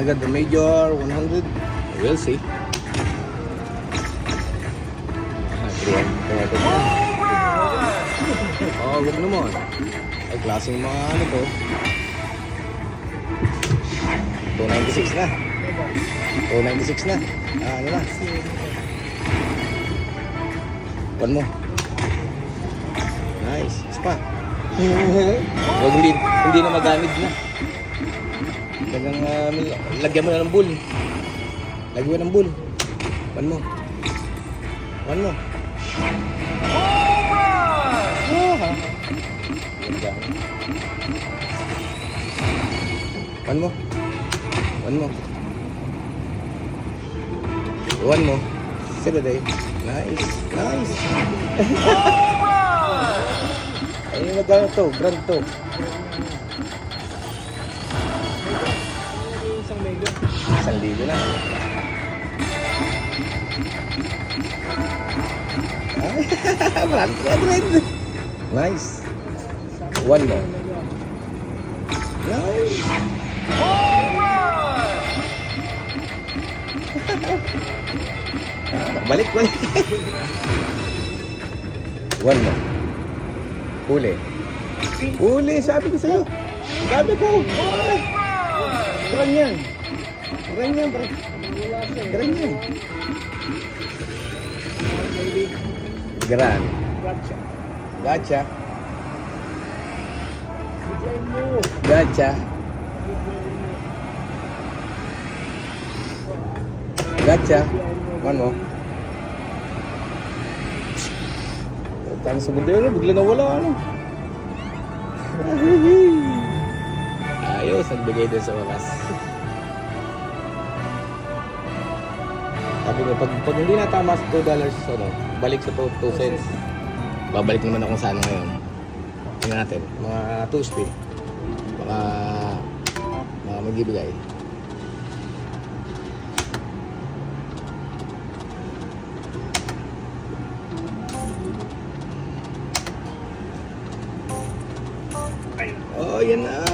I got the major 100. We'll see. Oh, wag naman. Ay, klaseng mga ano to. 296 na. 296 na. Ano na? Pan mo. Nice. Spa. Wag hindi na magamit na. Talagang lagyan mo na ng bull. Lagyan mo ng bull. Pan mo. Pan mo. Pan mo. Pan mo. One mo. Saturday. Nice. Nice. Ayun na gano'n to. Brand to. Isang libo na. Brand to. Nice. One more. Nice. Balik. One more. Huli. Huli, sabi ko sa'yo. Sabi ko. Ganyan. Gran. Gotcha. One more. Tama sa mundo yun, bigla na wala ano. Ayos, nagbigay din sa wakas. Sabi ko, pag hindi natama sa $2, ano, balik sa 2 cents. Babalik naman ako sa ano ngayon. Tingnan natin, mga 2 spin. Baka magbibigay. Oh, yan na.